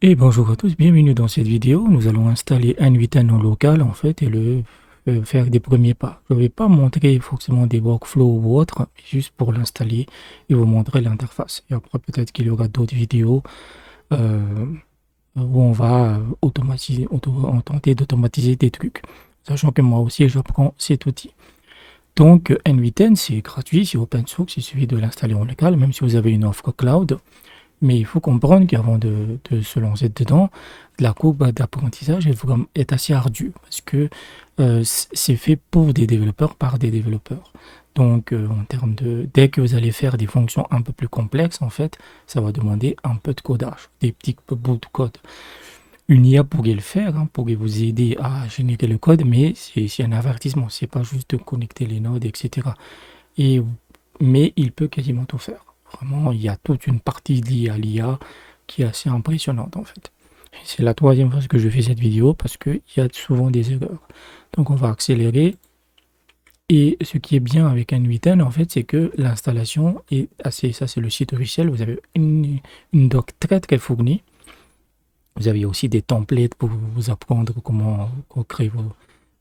Et bonjour à tous, bienvenue dans cette vidéo. Nous allons installer n8n en local en fait et faire des premiers pas. Je ne vais pas montrer forcément des workflows ou autre, juste pour l'installer et vous montrer l'interface. Et après peut-être qu'il y aura d'autres vidéos euh, où on va tenter d'automatiser des trucs. Sachant que moi aussi j'apprends cet outil. Donc n8n c'est gratuit, c'est open source, il suffit de l'installer en local, même si vous avez une offre cloud. Mais il faut comprendre qu'avant de se lancer dedans, la courbe d'apprentissage est assez ardue parce que c'est fait pour des développeurs par des développeurs. Donc, en termes dès que vous allez faire des fonctions un peu plus complexes, en fait, ça va demander un peu de codage, des petits bouts de code. Une IA pourrait le faire, hein, pourrait vous aider à générer le code, mais c'est un avertissement, c'est pas juste de connecter les nodes, etc. Et, mais il peut quasiment tout faire. Vraiment, il y a toute une partie liée à l'IA qui est assez impressionnante en fait. C'est la troisième fois que je fais cette vidéo parce qu'il y a souvent des erreurs. Donc on va accélérer. Et ce qui est bien avec n8n en fait, c'est que l'installation est assez, ça c'est le site officiel, vous avez une doc très très fournie. Vous avez aussi des templates pour vous apprendre comment créer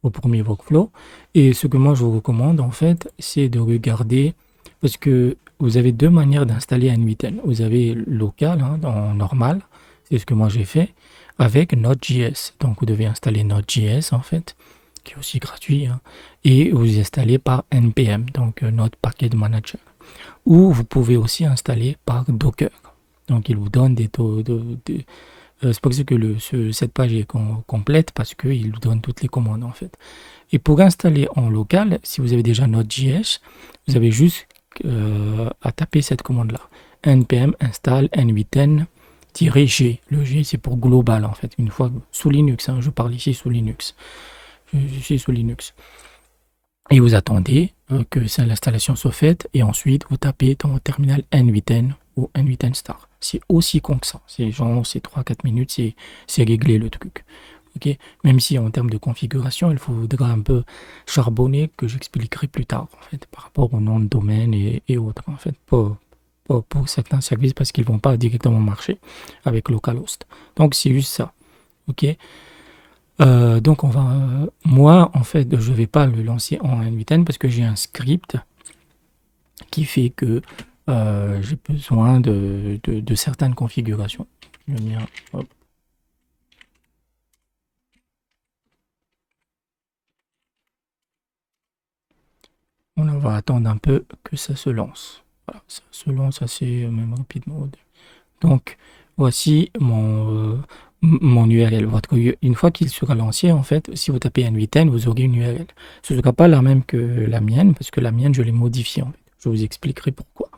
vos premiers workflows. Et ce que moi je vous recommande en fait, c'est de regarder, parce que vous avez deux manières d'installer un 8N. Vous avez local, hein, en normal, c'est ce que moi j'ai fait, avec Node.js. Donc vous devez installer Node.js en fait, qui est aussi gratuit, hein, et vous installez par NPM, donc Node Package Manager. Ou vous pouvez aussi installer par Docker. Donc il vous donne c'est pour ça que cette page est complète parce qu'il vous donne toutes les commandes en fait. Et pour installer en local, si vous avez déjà Node.js, vous avez juste à taper cette commande-là. npm install n8n-g. Le G c'est pour global en fait. Une fois sous Linux, hein, je parle ici sous Linux. Je suis sous Linux. Et vous attendez que l'installation soit faite et ensuite vous tapez dans votre terminal n8n ou n8n star. C'est aussi con que ça. C'est genre, c'est 3-4 minutes, c'est réglé le truc. Ok. Même si en termes de configuration, il faudra un peu charbonner que j'expliquerai plus tard en fait, par rapport au nom de domaine et autres en fait, pour certains services parce qu'ils ne vont pas directement marcher avec localhost. Donc c'est juste ça. Ok. Donc moi en fait, je vais pas le lancer en n8n parce que j'ai un script qui fait que j'ai besoin de certaines configurations. Je viens, hop. On va attendre un peu que ça se lance. Voilà, ça se lance assez même rapidement. Donc voici mon URL. Une fois qu'il sera lancé, en fait, si vous tapez n8n, vous aurez une URL. Ce ne sera pas la même que la mienne, parce que la mienne, je l'ai modifiée. En fait. Je vous expliquerai pourquoi.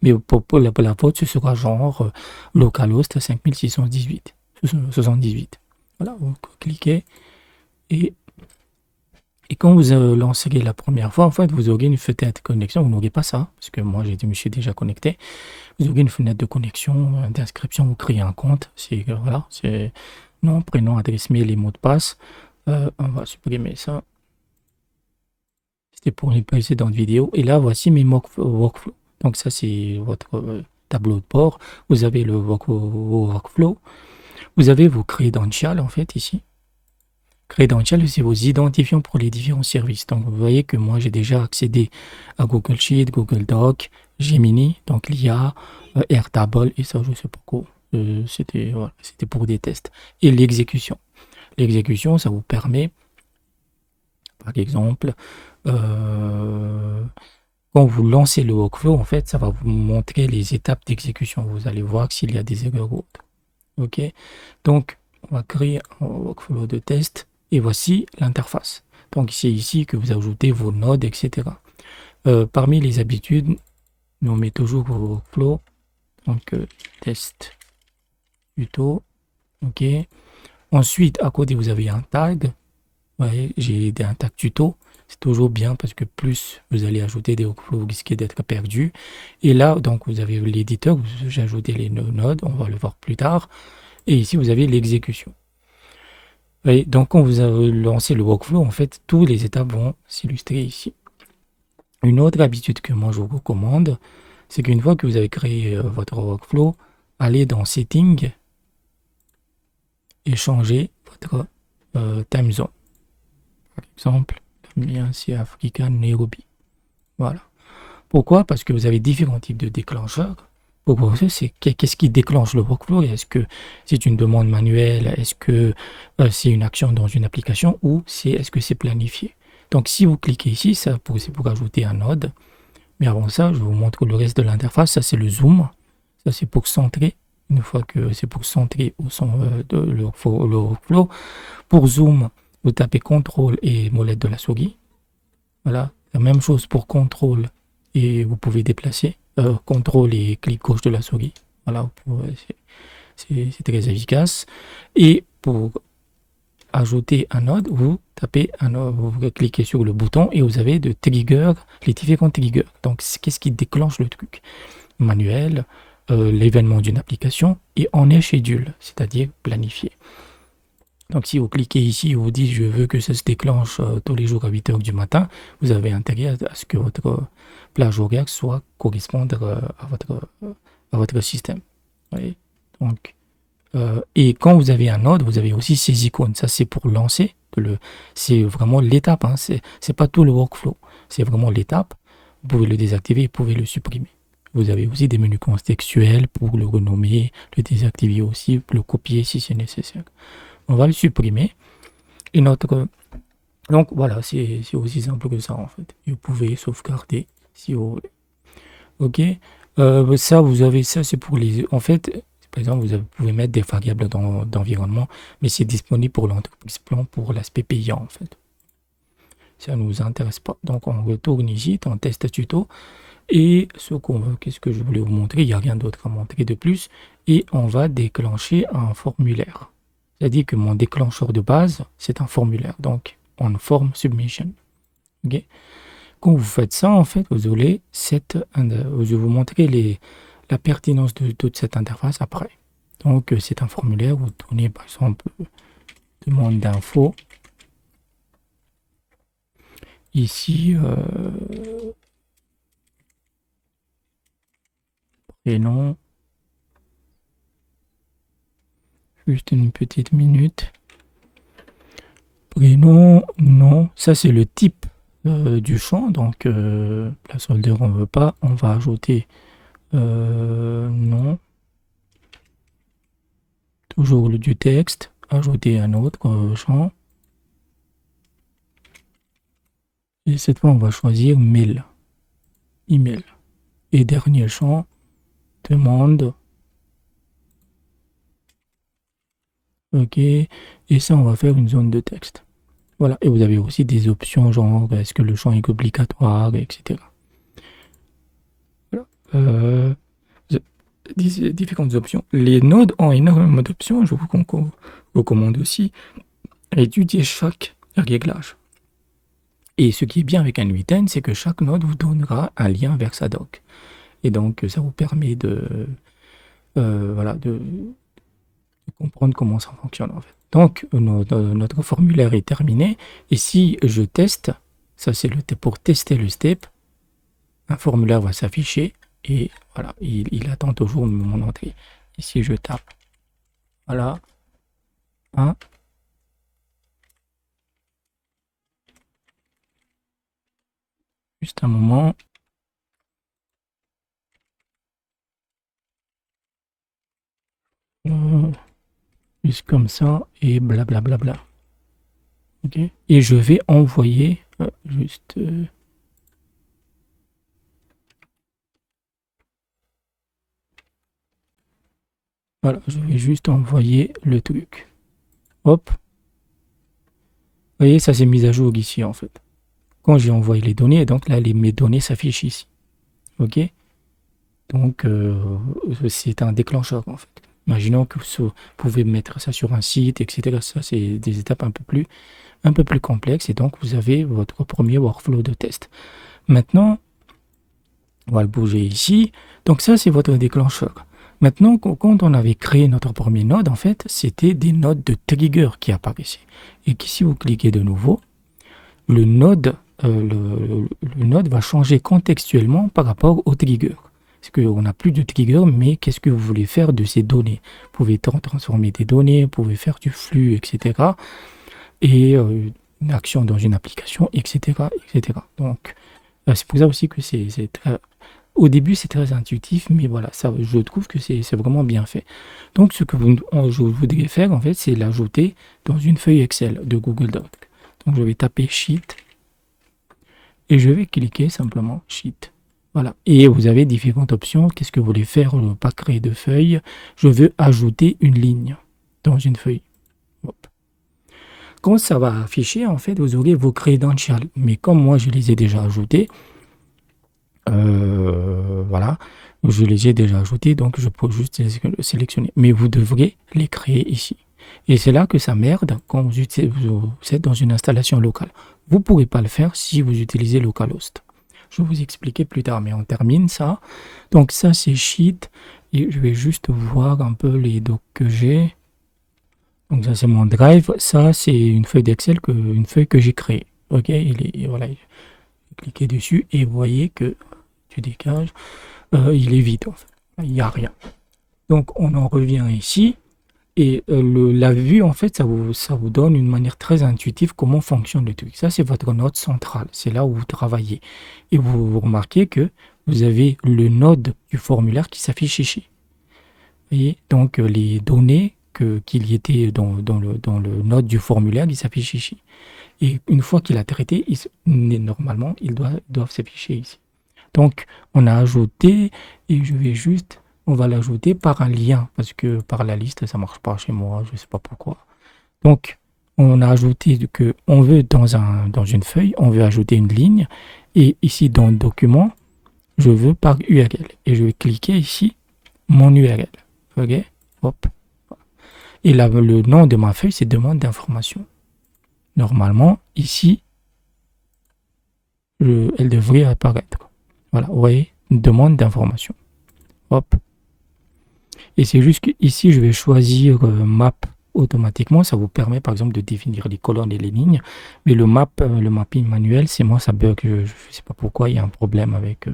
Mais pour la vôtre, ce sera genre localhost 5618. 78. Voilà, vous cliquez et, et quand vous lancerez la première fois, en fait, vous aurez une fenêtre de connexion. Vous n'aurez pas ça, parce que moi, je me suis déjà connecté. Vous aurez une fenêtre de connexion, d'inscription, vous créez un compte. Voilà, c'est nom, prénom, adresse mail et mot de passe. On va supprimer ça. C'était pour les précédentes vidéos. Et là, voici mes workflows. Donc ça, c'est votre tableau de bord. Vous avez le workflow. Vous avez vos credentials, en fait, ici. Credentials, c'est vos identifiants pour les différents services. Donc, vous voyez que moi, j'ai déjà accédé à Google Sheet, Google Doc, Gemini, donc l'IA, Airtable, et ça, je sais pas quoi. Voilà, c'était pour des tests. Et l'exécution. L'exécution, ça vous permet, par exemple, euh, quand vous lancez le workflow, en fait, ça va vous montrer les étapes d'exécution. Vous allez voir s'il y a des erreurs ou autres. OK? Donc, on va créer un workflow de test et voici l'interface. Donc, c'est ici que vous ajoutez vos nodes, etc. Parmi les habitudes, on met toujours vos workflows. Donc, test tuto. OK? Ensuite, à côté, vous avez un tag. Vous voyez, j'ai un tag tuto. C'est toujours bien parce que plus vous allez ajouter des workflows, vous risquez d'être perdu. Et là, donc, vous avez l'éditeur, j'ai ajouté les nodes, on va le voir plus tard. Et ici, vous avez l'exécution. Vous voyez, donc, quand vous avez lancé le workflow, en fait, toutes les étapes vont s'illustrer ici. Une autre habitude que moi, je vous recommande, c'est qu'une fois que vous avez créé votre workflow, allez dans Settings et changer votre time zone. Par exemple, le mien c'est Africa Nairobi. Voilà. Pourquoi? Parce que vous avez différents types de déclencheurs. Pour ça, c'est qu'est-ce qui déclenche le workflow? Est-ce que c'est une demande manuelle? Est-ce que c'est une action dans une application? Ou est-ce que c'est planifié? Donc, si vous cliquez ici, c'est pour ajouter un node. Mais avant ça, je vous montre le reste de l'interface. Ça, c'est le zoom. Ça, c'est pour centrer. Une fois que c'est pour centrer au son de le workflow. Pour zoom, vous tapez CTRL et molette de la souris. Voilà. La même chose pour CTRL et vous pouvez déplacer. CTRL et clic gauche de la souris. Voilà. C'est très efficace. Et pour ajouter un node, vous tapez un node, vous cliquez sur le bouton et vous avez de trigger, les différents triggers. Donc, qu'est-ce qui déclenche le truc? Manuel, l'événement d'une application et on est schedule, c'est-à-dire planifié. Donc, si vous cliquez ici, vous dites je veux que ça se déclenche tous les jours à 8 h du matin, vous avez intérêt à ce que votre plage horaire soit correspondre à votre système. Oui. Donc, et quand vous avez un node, vous avez aussi ces icônes. Ça, c'est pour lancer. C'est vraiment l'étape. Hein. C'est pas tout le workflow. C'est vraiment l'étape. Vous pouvez le désactiver, vous pouvez le supprimer. Vous avez aussi des menus contextuels pour le renommer, le désactiver aussi, le copier si c'est nécessaire. On va le supprimer. Et donc voilà, c'est aussi simple que ça en fait. Et vous pouvez sauvegarder si vous voulez. Ok. Ça, vous avez ça, c'est pour les. En fait, par exemple, vous pouvez mettre des variables d'environnement, mais c'est disponible pour l'entreprise plan pour l'aspect payant en fait. Ça ne nous intéresse pas. Donc on retourne ici dans test tuto. Et qu'est-ce que je voulais vous montrer? Il n'y a rien d'autre à montrer de plus. Et on va déclencher un formulaire. C'est-à-dire que mon déclencheur de base, c'est un formulaire. Donc, on form submission. Okay. Quand vous faites ça, en fait, vous allez je vais vous montrer la pertinence de toute cette interface après. Donc, c'est un formulaire. Vous donnez, par exemple, demande d'info. Ici, prénom. Juste une petite minute. Prénom, nom. Ça, c'est le type du champ. Donc, placeholder, on ne veut pas. On va ajouter nom. Toujours du texte. Ajouter un autre champ. Et cette fois, on va choisir mail. Email. Et dernier champ, demande. Ok, et ça, on va faire une zone de texte. Voilà, et vous avez aussi des options genre est-ce que le champ est obligatoire, etc. Voilà. Différentes options. Les nodes ont énormément d'options. Je vous recommande aussi étudier chaque réglage. Et ce qui est bien avec un 8N, c'est que chaque node vous donnera un lien vers sa doc. Et donc, ça vous permet de comprendre comment ça fonctionne en fait. Donc notre formulaire est terminé et si je teste, ça c'est pour tester le step, un formulaire va s'afficher et voilà, il attend toujours mon entrée. Ici je tape, voilà, juste un moment. Juste comme ça et blablabla. Bla bla bla. Ok. Et je vais envoyer juste. Voilà, je vais juste envoyer le truc. Hop. Vous voyez, ça s'est mis à jour ici en fait. Quand j'ai envoyé les données, donc là mes données s'affichent ici. Ok. Donc c'est un déclencheur en fait. Imaginons que vous pouvez mettre ça sur un site, etc. Ça, c'est des étapes un peu plus complexes. Et donc, vous avez votre premier workflow de test. Maintenant, on va le bouger ici. Donc, ça, c'est votre déclencheur. Maintenant, quand on avait créé notre premier node, en fait, c'était des nodes de trigger qui apparaissaient. Et si vous cliquez de nouveau, le node va changer contextuellement par rapport au trigger. c'est qu'on n'a plus de trigger, mais qu'est-ce que vous voulez faire de ces données? Vous pouvez transformer des données, vous pouvez faire du flux, etc. Et une action dans une application, etc. etc. Donc, c'est pour ça aussi que c'est très... Au début, c'est très intuitif, mais voilà, ça, je trouve que c'est vraiment bien fait. Donc, ce que je voudrais faire, en fait, c'est l'ajouter dans une feuille Excel de Google Docs. Donc, je vais taper Sheet et je vais cliquer simplement Sheet. Voilà. Et vous avez différentes options. Qu'est-ce que vous voulez faire? Je ne veux pas créer de feuille. Je veux ajouter une ligne dans une feuille. Hop. Quand ça va afficher, en fait, vous aurez vos credentials. Mais comme moi, je les ai déjà ajoutés, voilà, je les ai déjà ajoutés, donc je peux juste les sélectionner. Mais vous devrez les créer ici. Et c'est là que ça merde quand vous êtes dans une installation locale. Vous ne pourrez pas le faire si vous utilisez localhost. Je vais vous expliquer plus tard, mais on termine ça. Donc ça, c'est Sheet. Et je vais juste voir un peu les docs que j'ai. Donc ça, c'est mon drive. Ça, c'est une feuille d'Excel, une feuille que j'ai créée. Ok, voilà, cliquez dessus et vous voyez que tu dégages, il est vide en fait. Il n'y a rien. Donc on en revient ici et la vue en fait ça vous donne une manière très intuitive comment fonctionne le truc. Ça c'est votre node centrale, c'est là où vous travaillez et vous remarquez que vous avez le node du formulaire qui s'affiche ici. Vous voyez, donc les données qu'il y était dans le node du formulaire qui s'affiche ici. Et une fois qu'il a traité, normalement, ils doivent s'afficher ici. Donc, on a ajouté, et on va l'ajouter par un lien, parce que par la liste, ça ne marche pas chez moi, je ne sais pas pourquoi. Donc, on a ajouté que on veut dans une feuille, on veut ajouter une ligne, et ici dans le document, je veux par URL. Et je vais cliquer ici, mon URL. Ok, hop. Et là, le nom de ma feuille, c'est demande d'information. Normalement, ici, elle devrait apparaître. Voilà, vous voyez, une demande d'information. Hop. Et c'est juste qu'ici, je vais choisir map automatiquement. Ça vous permet, par exemple, de définir les colonnes et les lignes. Mais le mapping manuel, c'est moi, ça bug. Je ne sais pas pourquoi, il y a un problème avec...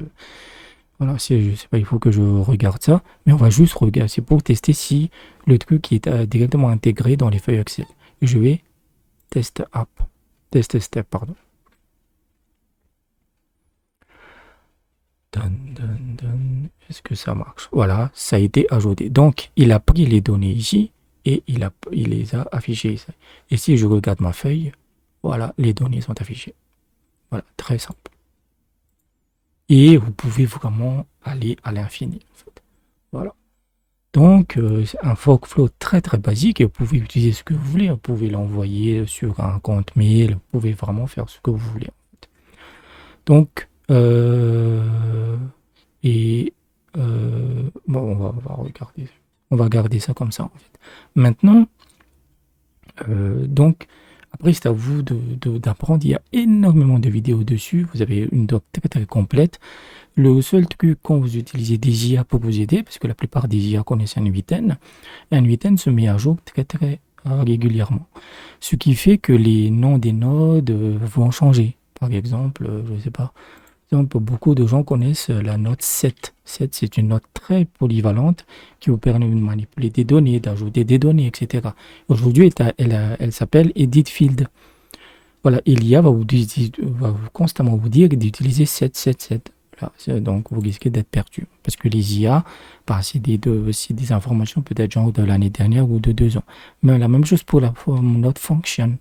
voilà, je sais pas, il faut que je regarde ça. Mais on va juste regarder. C'est pour tester si le truc est directement intégré dans les feuilles Excel. Et je vais test step, pardon. Est-ce que ça marche? Voilà, ça a été ajouté. Donc, il a pris les données ici et il les a affichées ici. Et si je regarde ma feuille, voilà, les données sont affichées. Voilà, très simple. Et vous pouvez vraiment aller à l'infini, en fait. Voilà. Donc, c'est un workflow très très basique et vous pouvez utiliser ce que vous voulez. Vous pouvez l'envoyer sur un compte mail, vous pouvez vraiment faire ce que vous voulez. En fait. Donc, bon, on va regarder. On va garder ça comme ça, en fait. Maintenant, donc, après, c'est à vous d'apprendre. Il y a énormément de vidéos dessus. Vous avez une doc très très complète. Le seul truc quand vous utilisez des IA pour vous aider, parce que la plupart des IA connaissent un 8N, un 8N se met à jour très très régulièrement. Ce qui fait que les noms des nodes vont changer. Par exemple, je ne sais pas, beaucoup de gens connaissent la note 7. 7, c'est une note très polyvalente qui vous permet de manipuler des données, d'ajouter des données, etc. Aujourd'hui, elle s'appelle Edit Field. Voilà, l'IA va constamment vous dire d'utiliser 777. Voilà, donc, vous risquez d'être perdu. Parce que les IA, bah, c'est des informations peut-être genre de l'année dernière ou de 2 ans. Mais la même chose pour notre function.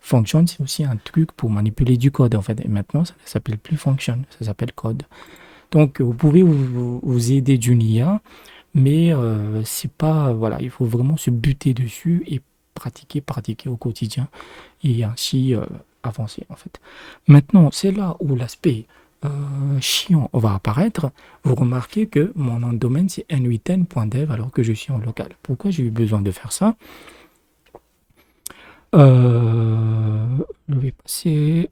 Function, c'est aussi un truc pour manipuler du code, en fait. Et maintenant, ça ne s'appelle plus function, ça s'appelle code. Donc, vous pouvez vous aider d'une IA, mais c'est pas... Voilà, il faut vraiment se buter dessus et pratiquer au quotidien et ainsi avancer, en fait. Maintenant, c'est là où l'aspect chiant va apparaître. Vous remarquez que mon nom de domaine, c'est n8n.dev alors que je suis en local. Pourquoi j'ai eu besoin de faire ça? Je vais passer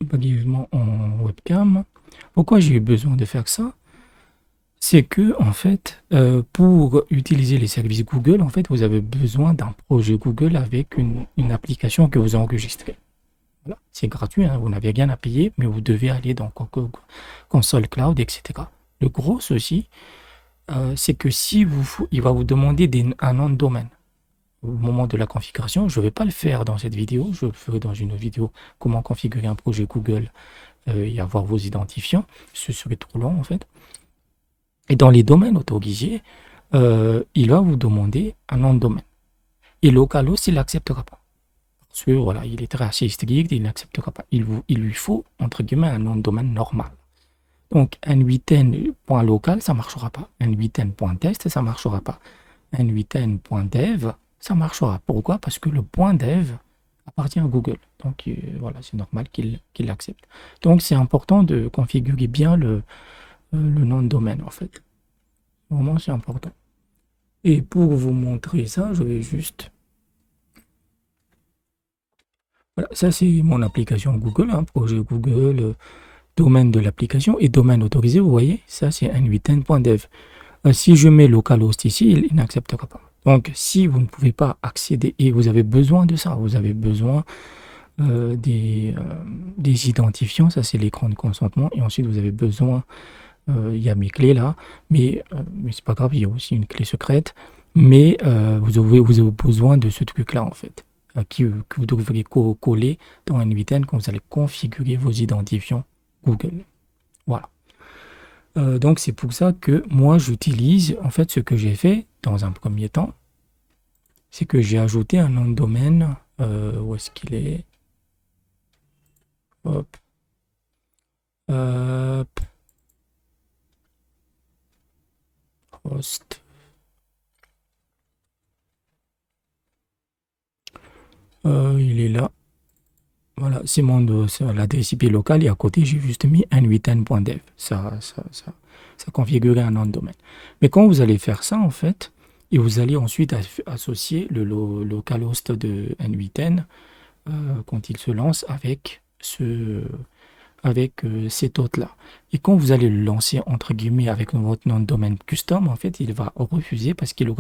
brièvement en webcam. Pourquoi j'ai eu besoin de faire ça? C'est que, en fait, pour utiliser les services Google, en fait, vous avez besoin d'un projet Google avec une application que vous enregistrez. Voilà. C'est gratuit, hein, vous n'avez rien à payer, mais vous devez aller dans Console Cloud, etc. Le gros souci, c'est que si il va vous demander un nom de domaine au moment de la configuration. Je ne vais pas le faire dans cette vidéo, je le ferai dans une vidéo comment configurer un projet Google et avoir vos identifiants. Ce serait trop long en fait. Et dans les domaines autorisés, il va vous demander un nom de domaine. Et localhost, il n'acceptera pas. Parce que voilà, il est très assez strict, il n'acceptera pas. Il lui faut, entre guillemets, un nom de domaine normal. Donc, n8n.local, ça ne marchera pas. n8n.test, ça ne marchera pas. n8n.dev, ça marchera. Pourquoi? Parce que le point .dev appartient à Google. Donc, voilà, c'est normal qu'il l'accepte. Donc, c'est important de configurer bien le nom de domaine, en fait. Vraiment, c'est important. Et pour vous montrer ça, je vais juste... Voilà, ça, c'est mon application Google, hein, projet Google, domaine de l'application et domaine autorisé. Vous voyez, ça, c'est n8n.dev. Si je mets localhost ici, il n'acceptera pas. Donc, si vous ne pouvez pas accéder et vous avez besoin de ça, vous avez besoin des identifiants, ça c'est l'écran de consentement, et ensuite vous avez besoin, il y a mes clés là, mais c'est pas grave, il y a aussi une clé secrète, mais vous avez besoin de ce truc là en fait, que vous devrez coller dans n8n quand vous allez configurer vos identifiants Google. Voilà. Donc c'est pour ça que moi j'utilise, en fait ce que j'ai fait dans un premier temps, c'est que j'ai ajouté un nom de domaine, où est-ce qu'il est? Hop. Host. Il est là. Voilà, c'est l'adresse IP locale et à côté j'ai juste mis n8n.dev. Ça configurait un nom de domaine. Mais quand vous allez faire ça en fait, et vous allez ensuite associer le localhost de n8n quand il se lance avec cet hôte-là. Et quand vous allez le lancer, entre guillemets, avec votre nom de domaine custom, en fait, il va refuser parce qu'il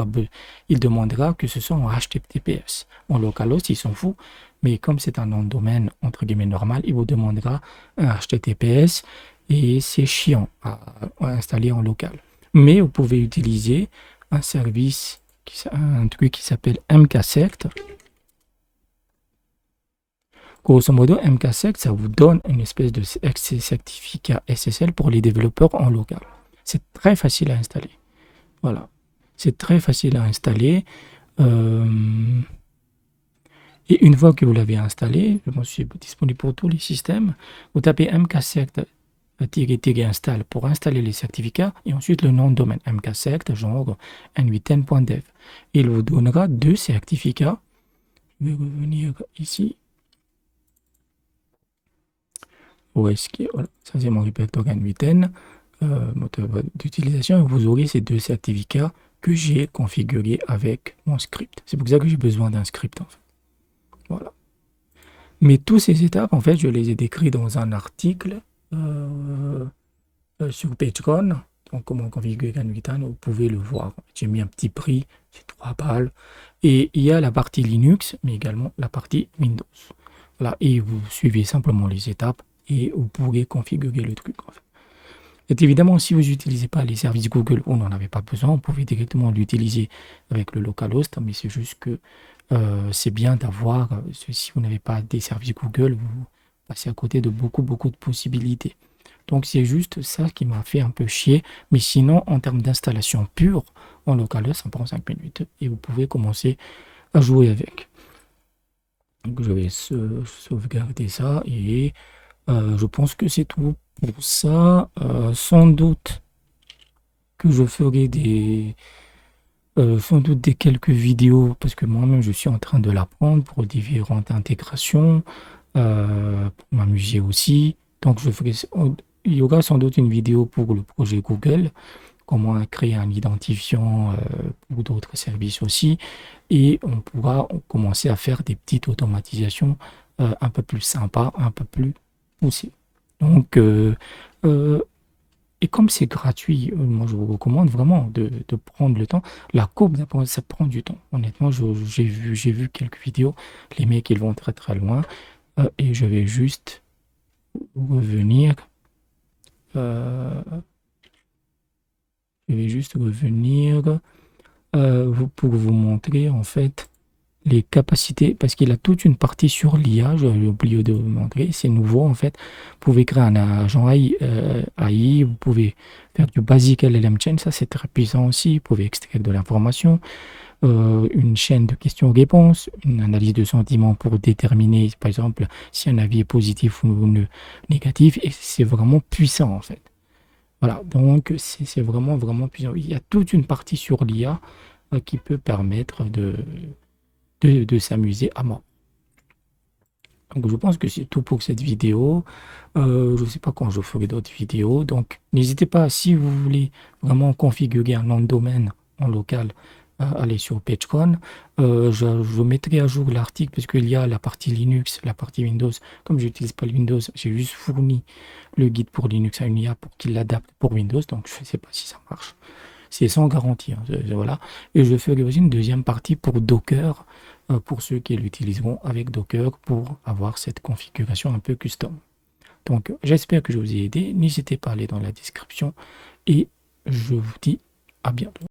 demandera que ce soit en HTTPS. En localhost, il s'en fout, mais comme c'est un nom de domaine, entre guillemets, normal, il vous demandera un HTTPS et c'est chiant à installer en local. Mais vous pouvez utiliser un service, un truc qui s'appelle MKCert. Grosso modo, MKSect, ça vous donne une espèce de certificat SSL pour les développeurs en local. C'est très facile à installer. Voilà. C'est très facile à installer. Et une fois que vous l'avez installé, je pense que c'est disponible pour tous les systèmes, vous tapez mksect-install pour installer les certificats et ensuite le nom de domaine mksect, genre n8n.dev. Il vous donnera 2 certificats. Je vais revenir ici. Où est-ce que, voilà, ça c'est mon répertoire n8n, moteur d'utilisation, et vous aurez ces 2 certificats que j'ai configurés avec mon script. C'est pour ça que j'ai besoin d'un script en fait. Voilà. Mais toutes ces étapes, en fait, je les ai décrites dans un article sur PageRun. Donc, comment configurer n8n, vous pouvez le voir. J'ai mis un petit prix, c'est 3 balles. Et il y a la partie Linux, mais également la partie Windows. Voilà. Et vous suivez simplement les étapes et vous pourrez configurer le truc. En fait. Et évidemment, si vous n'utilisez pas les services Google, vous n'en avez pas besoin, vous pouvez directement l'utiliser avec le localhost, mais c'est juste que c'est bien d'avoir, si vous n'avez pas des services Google, vous passez à côté de beaucoup de possibilités. Donc c'est juste ça qui m'a fait un peu chier, mais sinon en termes d'installation pure, en localhost, ça prend 5 minutes et vous pouvez commencer à jouer avec. Donc je vais sauvegarder ça et je pense que c'est tout pour ça. Sans doute que je ferai sans doute des quelques vidéos parce que moi-même je suis en train de l'apprendre pour différentes intégrations, pour m'amuser aussi. Donc il y aura sans doute une vidéo pour le projet Google, comment créer un identifiant pour d'autres services aussi, et on pourra commencer à faire des petites automatisations un peu plus sympas, un peu plus poussées. Donc, et comme c'est gratuit, moi je vous recommande vraiment de prendre le temps. La courbe, ça prend du temps. Honnêtement, j'ai vu quelques vidéos, les mecs ils vont très loin, et je vais juste revenir. Je vais juste revenir pour vous montrer en fait les capacités, parce qu'il a toute une partie sur l'IA, j'ai oublié de vous montrer, c'est nouveau en fait. Vous pouvez créer un agent AI, vous pouvez faire du basic LLM chain, ça c'est très puissant aussi. Vous pouvez extraire de l'information, une chaîne de questions-réponses, une analyse de sentiments pour déterminer par exemple si un avis est positif ou négatif, et c'est vraiment puissant en fait. Voilà, donc c'est vraiment, vraiment puissant. Il y a toute une partie sur l'IA qui peut permettre de s'amuser à mort. Donc je pense que c'est tout pour cette vidéo. Je ne sais pas quand je ferai d'autres vidéos. Donc n'hésitez pas, si vous voulez vraiment configurer un nom de domaine en local, allez sur PageCon. Je mettrai à jour l'article parce qu'il y a la partie Linux, la partie Windows. Comme je n'utilise pas le Windows, j'ai juste fourni le guide pour Linux à une IA pour qu'il l'adapte pour Windows. Donc je ne sais pas si ça marche. C'est sans garantie, hein, voilà. Et je ferai aussi une deuxième partie pour Docker, pour ceux qui l'utiliseront avec Docker pour avoir cette configuration un peu custom. Donc, j'espère que je vous ai aidé. N'hésitez pas à aller dans la description et je vous dis à bientôt.